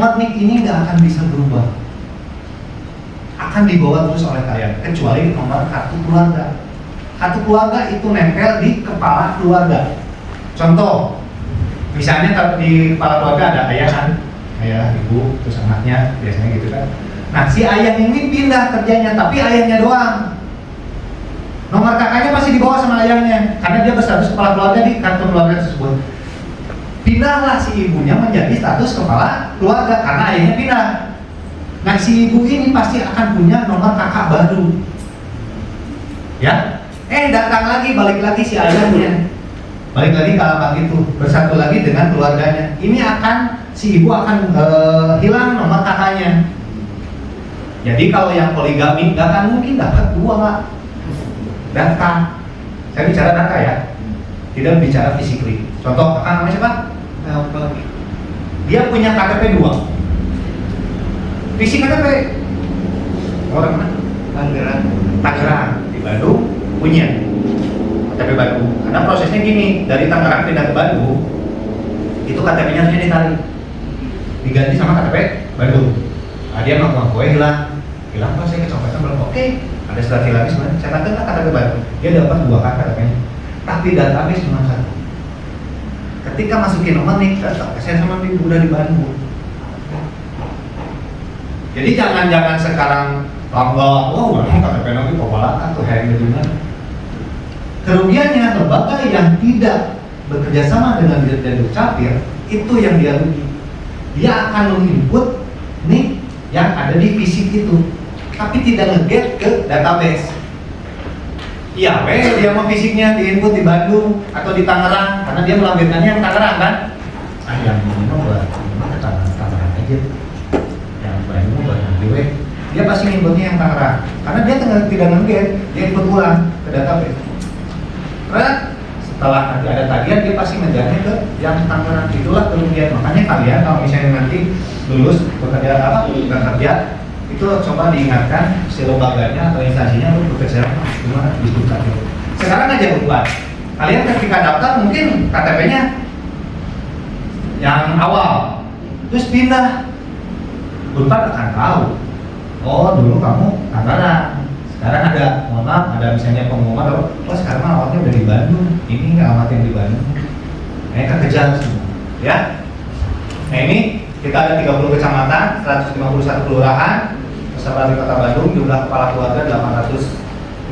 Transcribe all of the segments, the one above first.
Nomor NIK ini nggak akan bisa berubah, akan dibawa terus oleh kalian, kecuali nomor kartu keluarga. Kartu keluarga itu nempel di kepala keluarga. Contoh, misalnya kalau di kepala keluarga ada ayah kan, ayah, ibu, terus anaknya, biasanya gitu kan. Nah, si ayah ini pindah kerjanya, tapi ayahnya doang. Nomor kakaknya masih dibawa sama ayahnya, karena dia berstatus kepala keluarga di kartu keluarga tersebut. Pindahlah si ibunya menjadi status kepala keluarga, karena ayahnya pindah. Nah, si ibu ini pasti akan punya nomor kakak baru. Ya? Datang lagi, balik lagi si ayahnya. Balik lagi ke alamat itu, bersatu lagi dengan keluarganya. Ini akan, si ibu akan hilang nomor kakaknya. Jadi kalau yang poligami, nggak akan mungkin dapat dua data. Saya bicara data ya, tidak bicara physically. Contoh, kakak namanya siapa? Dia punya KTP 2. Fisik KTP orang mana? Tangerang. Di Bandung punya KTP Bandung. Karena prosesnya gini, dari Tangerang pindah ke Bandung, itu KTP-nya harusnya ditarik, diganti sama KTP Bandung. Nah, dia ngaku-ngaku hilang Pak, saya kecopetan belum. Oke, ada surat hilang sebenarnya. Saya tanya KTP Bandung, dia dapat 2 kan KTP-nya, tapi database cuma 1. Ketika masukin nomor nih, saya sama ibu udah di Bandung. Jadi jangan sekarang KTP nanti pembalakan tuh hari ini. Kerugiannya lembaga yang tidak bekerja sama dengan Dirjen Dukcapil itu yang dia rugi. Dia akan menginput nih yang ada di fisik itu, tapi tidak nge-get ke database. Iya, dia mau fisiknya diinput di Bandung atau di Tangerang, karena dia melampirkannya yang Tangerang kan? Yang ini buat Tangerang aja. Yang Bandung buat Bandung. Dia pasti inputnya yang Tangerang, karena dia tidak nge-get, dia input ulang ke database. Karena setelah nanti ada tagihan, dia pasti menjadinya ke yang Tangerang. Itulah kerugian. Makanya kalian kalau misalnya nanti lulus bekerja kerja, itu coba diingatkan si lembaganya atau instansinya untuk bekerja gimana di Dukcapil. Sekarang aja berubah. Kalian ketika daftar mungkin KTP-nya yang awal, terus pindah, Unpad akan tahu. Oh, dulu kamu Tangerang. Sekarang ada, mohon maaf, ada misalnya pengumuman, oh sekarang awalnya udah di Bandung, ini alamat yang di Bandung. Nah, ini kan kejar semua, ya. Nah, ini kita ada 30 kecamatan, 151 kelurahan, beserta di Kota Bandung, jumlah kepala keluarga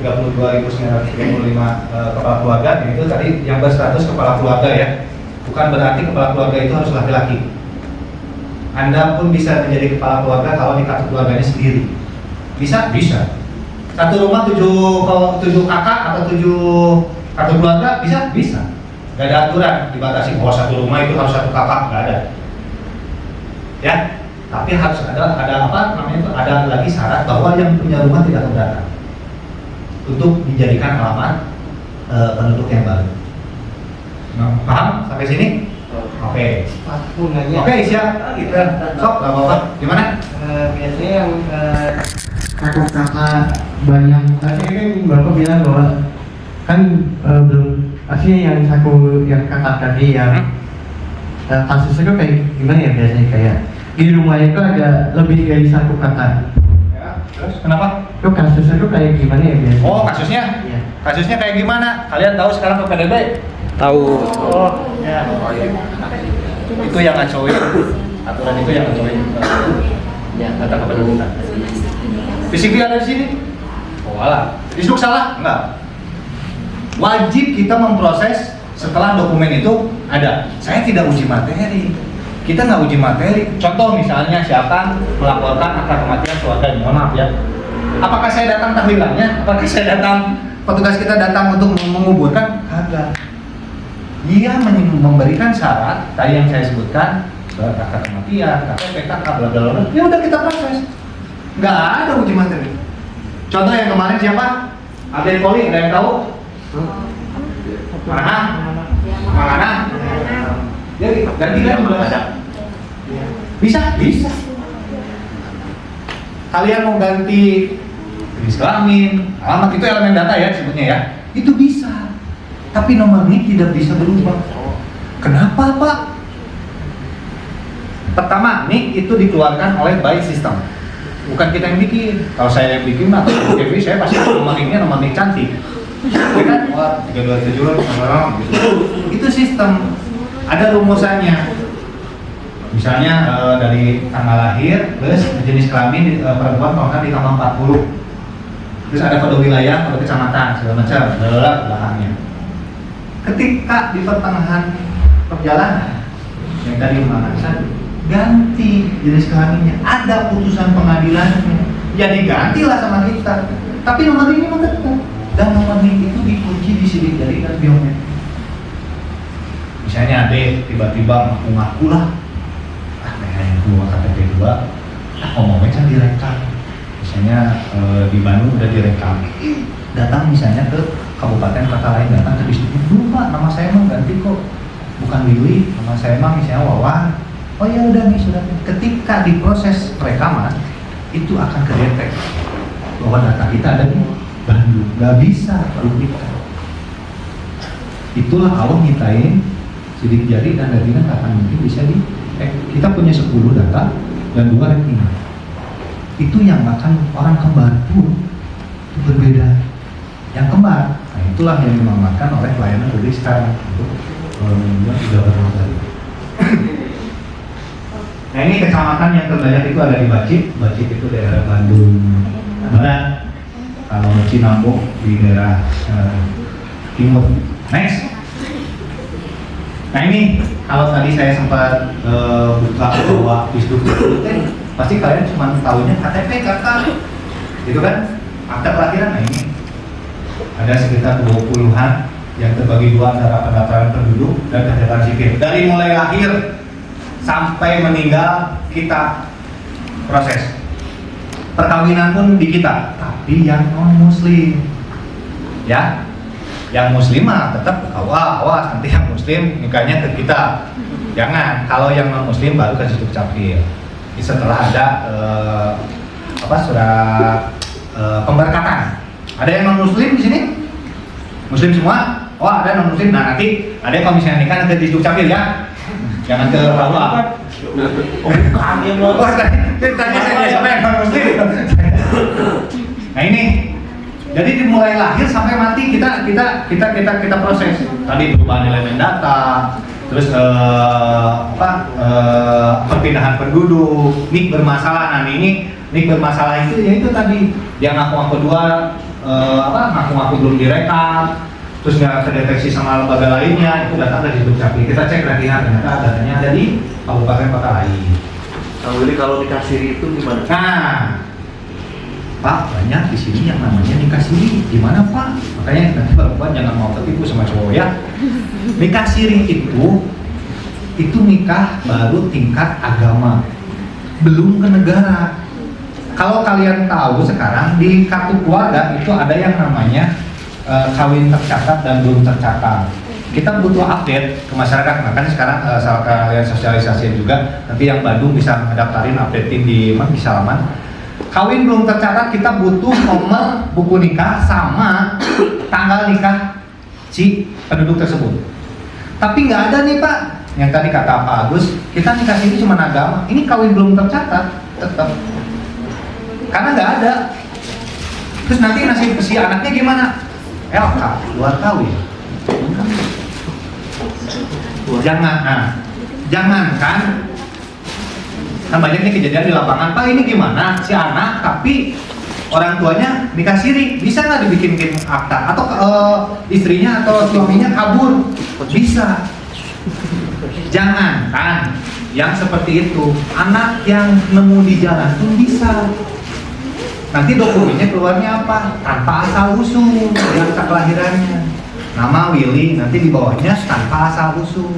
832.935 kepala keluarga. Dan itu tadi yang berstatus kepala keluarga ya. Bukan berarti kepala keluarga itu harus laki-laki. Anda pun bisa menjadi kepala keluarga kalau di kartu keluarganya sendiri. Bisa? Bisa. Satu rumah 7 kakak atau 7 kartu keluarga bisa? Bisa. Gak ada aturan dibatasi bahwa satu rumah itu harus 1 kakak, gak ada. Ya, tapi harus ada apa namanya itu, ada lagi syarat bahwa yang punya rumah tidak keberatan untuk dijadikan alamat penduduk yang baru. Nah, paham sampai sini? Oke. Oke, siap. Kita sok, gak apa-apa. Gimana? Biasanya yang kakak banyak, tadi kan Bapak bilang bahwa kan belum aslinya yang kakak tadi yang kasusnya tuh kayak gimana ya biasanya, kayak di rumah itu ada lebih dari 1 kakak. Ya, terus kenapa? Itu kasusnya tuh kayak gimana ya biasanya? Oh, kasusnya? Iya. Kasusnya kayak gimana? Kalian tahu sekarang PPDB? Tahu. Oh, ya. Itu yang ngacoin. Aturan itu yang ngacoin. Ya, data kependudukan. PCB ada di sini? Oh, alah. Isduk salah? Enggak. Wajib kita memproses setelah dokumen itu ada. Saya tidak uji materi. Kita nggak uji materi. Contoh misalnya siapa melaporkan angka kematian keluarga, mohon maaf ya. Apakah saya datang tahlilannya? Apakah saya datang, petugas kita datang untuk menguburkan? Kagak. Dia memberikan syarat tadi yang saya sebutkan, angka kematian, KTP, KK, bla bla bla. Ya udah kita proses. Nggak ada uji materi. Contoh yang kemarin siapa? Abdel Poli, ada yang tahu? Mana? Mana? Jadi ganti kan belum ada. Bisa? Bisa. Kalian mau ganti jenis kelamin, alamat, itu elemen data ya sebutnya ya. Itu bisa. Tapi nomor NIK tidak bisa berubah. Kenapa, Pak? Pertama, NIK itu dikeluarkan oleh by system, bukan kita yang bikin. Kalau saya yang bikin, maka TV saya pasti nomor NIK-nya nomor NIK cantik, ya kan? Wah, 327 gitu. Itu sistem, ada rumusannya. Misalnya dari tanggal lahir plus jenis kelamin perempuan kalau ditambah 40. Terus ada kode wilayah, kode kecamatan, segala macam, belakangnya. Ketika di pertengahan perjalanan yang tadi memaksa ganti jenis kelaminnya, ada putusan pengadilannya, ya digantilah sama kita. Tapi nomor ini tetap, dan nomor ini itu dikunci di sidik jari dan biometrik. Misalnya Ade tiba-tiba ngaku lah, yang dua KTP 2, ngomongnya kan direkam. Misalnya di Bandung udah direkam, datang misalnya ke kabupaten kota lain, datang ke distrik, Pak, nama saya emang ganti kok, bukan Willy, nama saya emang misalnya Wawan. Oh ya udah nih sudah. Ketika diproses perekaman itu akan kedetek bahwa data kita ada di Bandung, nggak bisa duplikat. Itulah Allah nyitain sidik jari dan retina nggak akan mungkin bisa di. Kita punya 10 data dan 2 retina. Itu yang akan orang kembar pun itu berbeda. Yang kembar, nah itulah yang dimanfaatkan oleh pelayanan publik sekarang untuk tidak bermodal. Nah ini kecamatan yang terbanyak itu ada di Bacip. Bacip itu daerah Bandung Barat. Kalau Cinambo di daerah timur. Next. Nah ini kalau tadi saya sempat buka bahwa Wisduk pasti kalian cuma tahunya KTP kakak, gitu kan? Akta kelahiran. Nah ini ada sekitar 20-an yang terbagi 2 antara pendaftaran penduduk dan catatan sipil. Dari mulai lahir sampai meninggal kita proses. Perkawinan pun di kita, tapi yang non muslim, ya, yang muslim mah tetap awas nanti yang muslim nikahnya ke kita. Jangan, kalau yang non muslim baru ke situ capil. Setelah ada surat pemberkatan. Ada yang non muslim di sini? Muslim semua? Oh ada non muslim. Nah nanti ada yang kalau misalnya nikah ke situ capil ya. Jangan ke bawah. Oh bukan ya lo. Oh tadi saya sampai yang non muslim. Nah ini, jadi dimulai lahir sampai mati kita proses. Tadi perubahan elemen data, terus perpindahan penduduk, NIK bermasalah. Nah ini NIK bermasalah itu ya itu tadi yang ngaku-ngaku ngaku-ngaku belum direkam, terus nggak terdeteksi sama lembaga lainnya, itu datang dari Dukcapil. Kita cek retina, ternyata datanya ada di kabupaten kota lain. Kang Willy kalau nikah siri itu gimana? Nah, Pak, banyak di sini yang namanya nikah siri. Gimana Pak? Makanya nanti perempuan jangan mau ketipu sama cowok ya. Nikah siri itu nikah baru tingkat agama, belum ke negara. Kalau kalian tahu sekarang di kartu keluarga itu ada yang namanya kawin tercatat dan belum tercatat. Kita butuh update ke masyarakat, makanya sekarang salah kalian sosialisasi juga. Nanti yang Bandung bisa ngedaftarin updatein di halaman. Kawin belum tercatat, kita butuh nomor buku nikah sama tanggal nikah si penduduk tersebut. Tapi nggak ada nih Pak, yang tadi kata Pak Agus, kita nikah sini cuma agama. Ini kawin belum tercatat, tetap. Karena nggak ada. Terus nanti nasib si anaknya gimana? LK, luar kawin. Jangan kan banyak nih kejadian di lapangan, Pak ini gimana si anak tapi orang tuanya nikah siri, bisa nggak dibikin akta atau istrinya atau suaminya kabur? Bisa. Jangan kan yang seperti itu, anak yang nemu di jalan pun bisa. Nanti dokumennya keluarnya apa? Tanpa asal usul, akta kelahirannya. Nama Willy, nanti di bawahnya tanpa asal usul.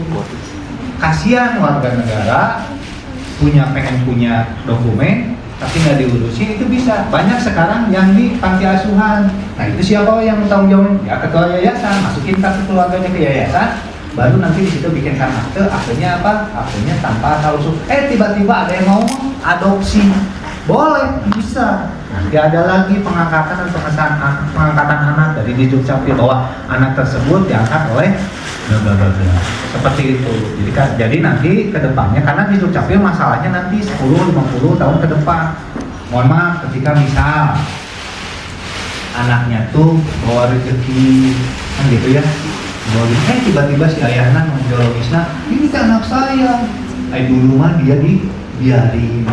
Kasihan warga negara pengen punya dokumen tapi nggak diurusin, itu bisa. Banyak sekarang yang di panti asuhan. Nah itu siapa yang bertanggung jawab? Ya ketua yayasan, masukin kartu keluarganya ke yayasan, baru nanti di situ bikinkan akte. Aktenya apa? Aktenya tanpa asal usul. Tiba-tiba ada yang mau adopsi, boleh, bisa. Nanti ada lagi pengangkatan dan pengangkatan anak dari di Dukcapil bahwa anak tersebut diangkat oleh bla bla bla. Seperti itu. Jadi nanti ke depannya, karena di Dukcapil masalahnya nanti 10-50 tahun ke depan. Mohon maaf ketika misal anaknya tuh bawa rezeki kan gitu ya, bawa rezeki, tiba-tiba si ayahnya nonjologisnya, ini kan anak saya. Dulu mah dia dibiarin.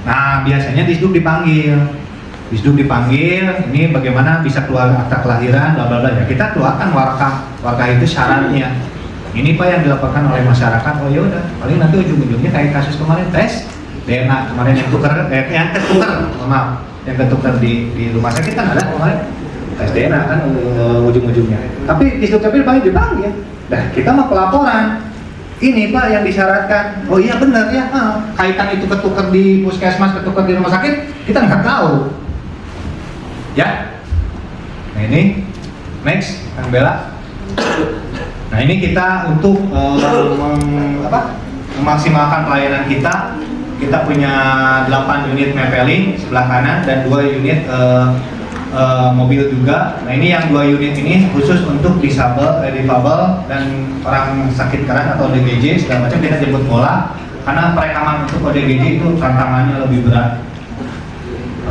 Nah biasanya Disduk dipanggil, ini bagaimana bisa keluar akta kelahiran, bla bla bla. Ya kita keluarkan warkah itu syaratnya. Ini Pak yang dilaporkan oleh masyarakat. Oh ya udah, paling nanti ujung-ujungnya kayak kasus kemarin tes DNA kemarin yang ketukar di rumah sakit kan ada kemarin tes DNA kan ujung-ujungnya. Tapi Disduk Capil dipanggil. Nah kita mau pelaporan. Ini Pak yang disyaratkan. Oh iya benar ya. Kaitan itu ketukar di puskesmas, ketukar di rumah sakit, kita nggak tahu. Ya. Nah ini next, Kang Bella. Nah ini kita untuk memaksimalkan pelayanan kita. Kita punya 8 unit mapping sebelah kanan dan 2 unit mobil juga. Nah ini yang 2 unit ini khusus untuk difabel dan orang sakit keras atau ODGJ segala macam, kita jemput bola karena perekaman untuk ODGJ itu tantangannya lebih berat.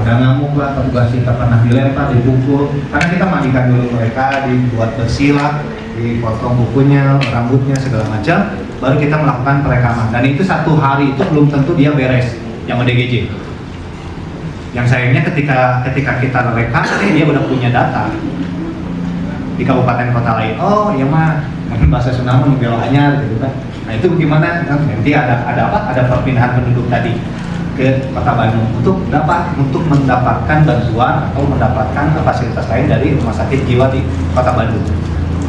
Ada ngamuk lah, petugas kita pernah dilempar, dipukul, karena kita mandikan dulu mereka, dibuat bersih lah, dipotong bukunya, rambutnya segala macam, baru kita melakukan perekaman. Dan itu 1 hari itu belum tentu dia beres yang ODGJ. Yang sayangnya ketika kita rekam, dia udah punya data di kabupaten kota lain. Oh iya mah, mungkin bahasa Sunda mengambil anyar gitu kan. Nah itu gimana? Nanti ada perpindahan penduduk tadi ke kota Bandung untuk mendapatkan bantuan atau mendapatkan fasilitas lain dari rumah sakit jiwa di kota Bandung.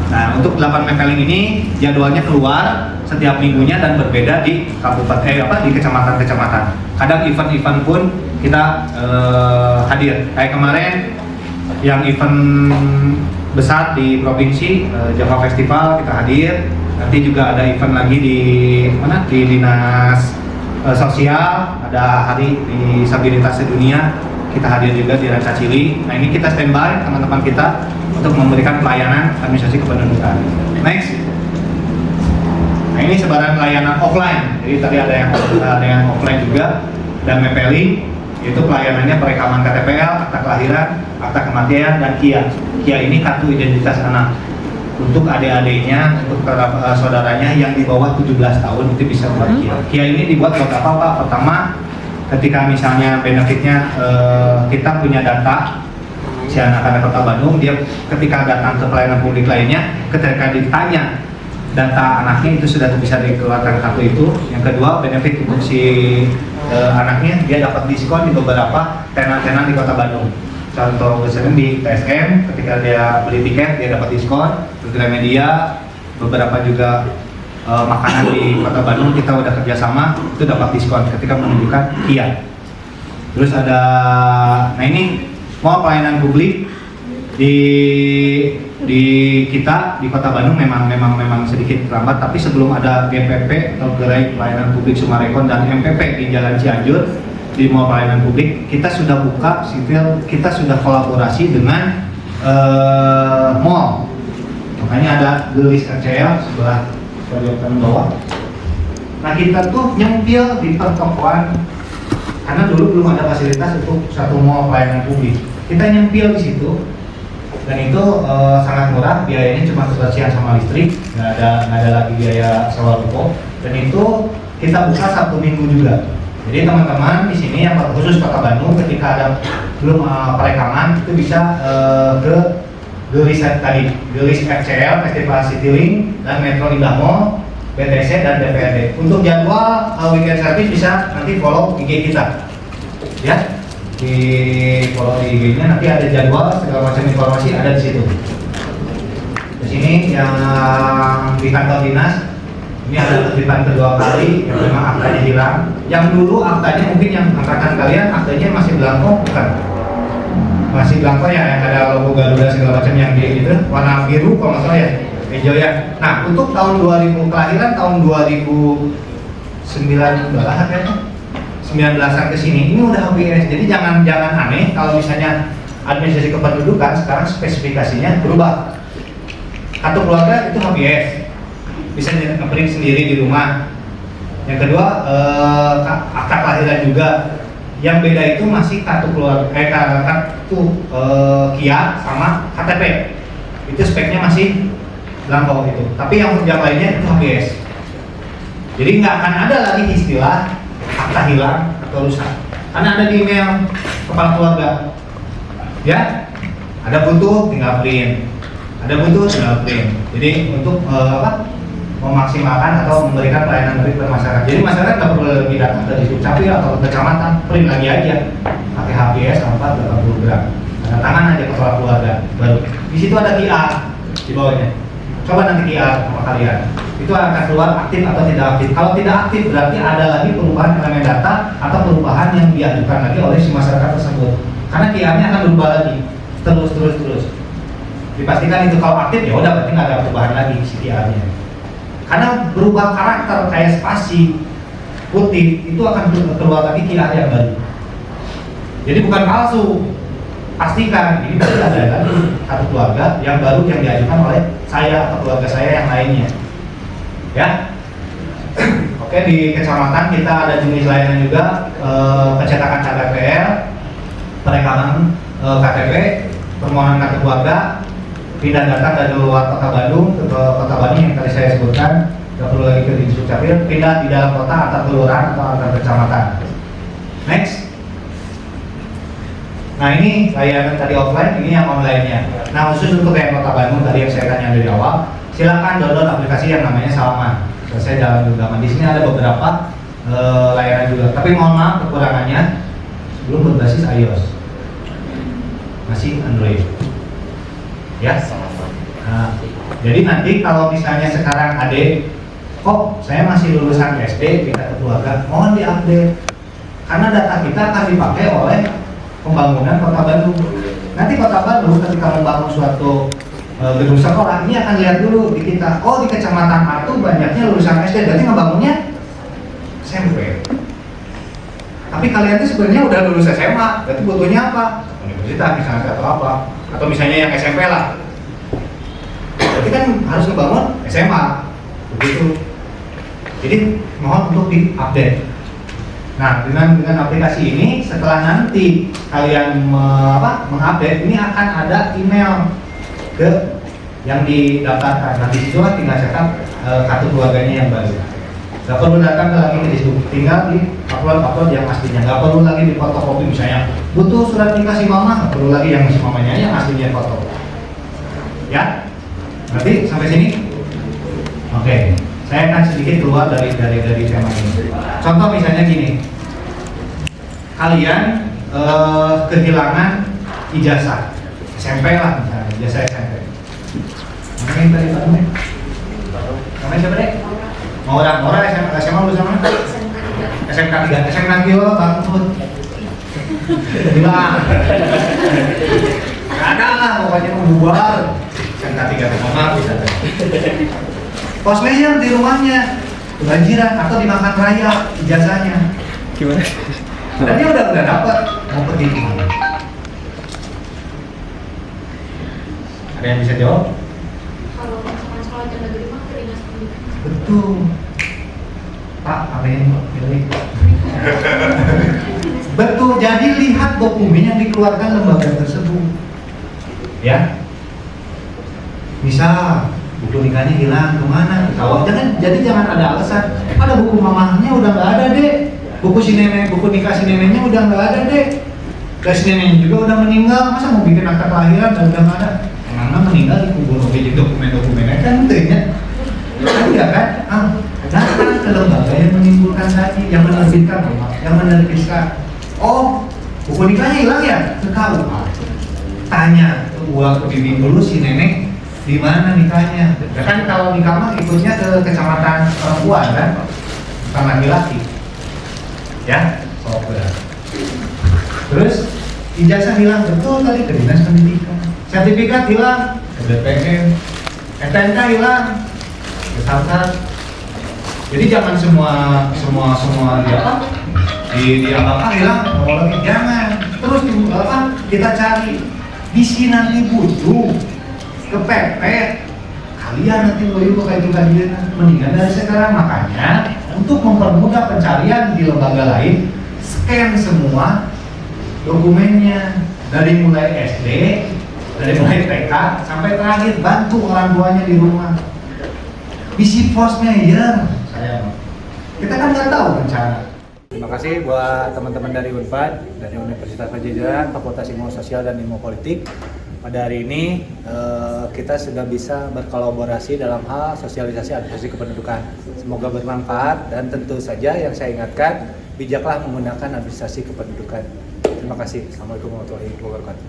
Nah untuk 8 mapping ini jadwalnya keluar setiap minggunya dan berbeda di kabupaten di kecamatan-kecamatan. Kadang event-event pun kita hadir. Kayak kemarin yang event besar di provinsi Java Festival kita hadir. Nanti juga ada event lagi di dinas sosial, ada hari disabilitas sedunia, kita hadir juga di Rancacili. Nah ini kita standby teman-teman kita untuk memberikan pelayanan administrasi kependudukan. Next. Nah ini sebaran layanan offline. Jadi tadi ada yang offline juga dan mapping, yaitu pelayanannya perekaman KTPL, akta kelahiran, akta kematian, dan KIA. KIA ini kartu identitas anak. Untuk adik-adiknya, untuk saudaranya yang di bawah 17 tahun itu bisa buat KIA. KIA ini dibuat buat apa Pak? Pertama, ketika misalnya benefitnya kita punya data si anak-anak kota Bandung, dia ketika datang ke pelayanan publik lainnya, ketika ditanya data anaknya itu sudah bisa dikeluarkan kartu itu. Yang kedua, benefit untuk si anaknya, dia dapat diskon di beberapa tenan-tenan di kota Bandung. Contoh misalnya di TSM, ketika dia beli tiket dia dapat diskon. Di Gramedia, beberapa juga makanan di kota Bandung kita udah kerjasama itu dapat diskon ketika menunjukkan KIA. Terus ada, nah ini semua pelayanan publik di kita di kota Bandung memang sedikit terlambat, tapi sebelum ada GPP atau Gerai Pelayanan Publik Sumarekon dan MPP di Jalan Cianjur di Mall Pelayanan Publik, kita sudah buka sipil, kita sudah kolaborasi dengan mall. Makanya ada gelis RCL sebelah bagian bawah. Nah kita tuh nyempil di pertokoan karena dulu belum ada fasilitas untuk satu mall pelayanan publik. Kita nyempil di situ. Dan itu sangat murah, biayanya cuma kebersihan sama listrik, nggak ada lagi biaya sewa ruko. Dan itu kita buka Sabtu Minggu juga. Jadi teman-teman di sini yang khusus Kota Bandung ketika ada belum perekaman itu bisa ke Gelis tadi, Gelis RCL, Festival Citylink, dan Metro Indah Mall, BTC dan DPRD. Untuk jadwal weekend service bisa nanti follow IG kita, ya. Di follow di IG-nya nanti ada jadwal segala macam informasi ada di situ. Di sini yang di kantor dinas ini ada tertiban kedua kali yang memang aktanya hilang. Yang dulu aktanya mungkin yang angkatan kalian aktanya masih belangko bukan? Masih belangko ya, yang ada logo Garuda segala macam yang di itu warna biru kalau nggak salah ya, hijau ya. Nah untuk tahun 2000 kelahiran tahun 2009 kayaknya 19-an ke sini ini udah HBS. Jadi jangan aneh kalau misalnya administrasi kependudukan sekarang spesifikasinya berubah. Kartu keluarga itu HBS. bisa ngeprint sendiri di rumah. Yang kedua akta kelahiran juga. Yang beda itu masih kartu KIA sama KTP. Itu speknya masih belangko itu. Tapi yang lainnya itu HBS. Jadi nggak akan ada lagi istilah akta hilang atau rusak. Karena ada di email kepala keluarga. Ya, ada butuh tinggal print. Ada butuh tinggal print. Jadi untuk memaksimalkan atau memberikan pelayanan lebih ke masyarakat. Jadi masyarakat nggak perlu lagi datang ke Dukcapil atau ke kecamatan, print lagi aja pakai HBS 480 gram. Tanda tangan aja kepala keluarga baru. Di situ ada QR di bawahnya. Coba nanti QR sama kalian. Itu akan keluar aktif atau tidak aktif. Kalau tidak aktif berarti ada lagi perubahan elemen data atau perubahan yang diajukan lagi oleh si masyarakat tersebut. Karena QR-nya akan berubah lagi terus. Dipastikan itu kalau aktif ya udah berarti nggak ada perubahan lagi si QR-nya. Karena berubah karakter kayak spasi putih itu akan keluar lagi QR yang baru. Jadi bukan palsu. Pastikan ini berarti ada lagi satu keluarga yang baru yang diajukan oleh saya atau keluarga saya yang lainnya. Ya. Oke, di kecamatan kita ada jenis layanan juga pencetakan KTPL, perekaman KTP, permohonan kartu keluarga, pindah datang dari luar kota Bandung ke kota Bandung yang tadi saya sebutkan, nggak perlu lagi ke Dinas Dukcapil, pindah di dalam kota antar kelurahan atau antar kecamatan. Next. Nah ini layanan tadi offline, ini yang online-nya. Nah khusus untuk yang kota Bandung tadi yang saya tanya dari awal, silakan download aplikasi yang namanya Salaman. Saya dalam genggaman di sini ada beberapa layanan juga. Tapi mohon maaf kekurangannya belum berbasis iOS, masih Android. Ya. Nah, jadi nanti kalau misalnya sekarang adik, kok saya masih lulusan SD, kita ke keluarga, mohon diupdate. Karena data kita akan dipakai oleh pembangunan Kota Bandung. Nanti Kota Bandung ketika membangun suatu gedung sekolah ini akan lihat dulu di kita. Oh di kecamatan A itu banyaknya lulusan SD, berarti ngebangunnya SMP. Tapi kalian itu sebenarnya udah lulus SMA, berarti butuhnya apa? Universitas misalnya atau apa? Atau misalnya yang SMP lah. Berarti kan harus ngebangun SMA, begitu. Jadi mohon untuk diupdate. Nah, dengan aplikasi ini setelah nanti kalian mengupdate, ini akan ada email ke yang didaftarkan. Nah, di situ tinggal cetak kartu keluarganya yang baru. Gak perlu datang lagi ke dishub, tinggal di upload yang aslinya. Gak perlu lagi di fotokopi misalnya. Butuh surat nikah si mama, gak perlu lagi yang si mamanya yang aslinya foto. Ya, berarti sampai sini. Oke. Saya akan sedikit keluar dari tema ini. Contoh misalnya gini, kalian kehilangan ijazah SMP lah misalnya, ijazah SMP. Namanya tadi Pak Dek? Namanya siapa Dek? Orang SMA lulus sama? SMK 3, SMK 3 bangkut. Bilang, ada lah pokoknya mau bubar. SMK 3 maaf bisa. Posmeyer di rumahnya kebanjiran atau dimakan raya ijazahnya. Gimana? Dan dia udah dapat mau pergi kemana? Ada yang bisa jawab? Kalau misalkan sekolah di negeri mah terinya sendiri. Betul. Pak, amin. Betul. Jadi lihat dokumen yang dikeluarkan lembaga tersebut. Ya. Misal buku nikahnya hilang kemana? Kalau jangan ada alasan. Ada buku mamahnya udah nggak ada deh. Buku nikah si neneknya udah nggak ada deh. Dan si neneknya juga udah meninggal. Masa mau bikin akta kelahiran dan udah nggak ada? Karena meninggal dikubur di dokumen-dokumennya kan tentunya. Iya kan? Datang ke lembaga yang menimbulkan tadi, yang menerbitkan. Oh, buku nikahnya hilang ya? Kekau. Tanya ke bimbing dulu si nenek. Di mana nikahnya? Ya kan kalau nikah mah ikutnya ke kecamatan perempuan kan, bukan laki-laki. Ya, terus ijazah hilang betul tadi ke dinas pendidikan, sertifikat hilang ke BPM, STNK hilang ke Salsat. Jadi jangan semua di apa hilang, kalau lagi jangan. Terus kita cari di sini nanti butuh kepepet kalian nanti mau ibu kayak juga dia mendingan dari sekarang. Makanya untuk mempermudah pencarian di lembaga lain, scan semua dokumennya dari mulai SD, dari mulai TK sampai terakhir, bantu orang tuanya di rumah. Visit force-nya ya, saya kita kan nggak tahu rencana. Terima kasih buat teman-teman dari UNPAD, dari Universitas Padjadjaran, Fakultas Ilmu Sosial dan Ilmu Politik. Pada hari ini kita sudah bisa berkolaborasi dalam hal sosialisasi administrasi kependudukan. Semoga bermanfaat dan tentu saja yang saya ingatkan, bijaklah menggunakan administrasi kependudukan. Terima kasih. Assalamualaikum warahmatullahi wabarakatuh.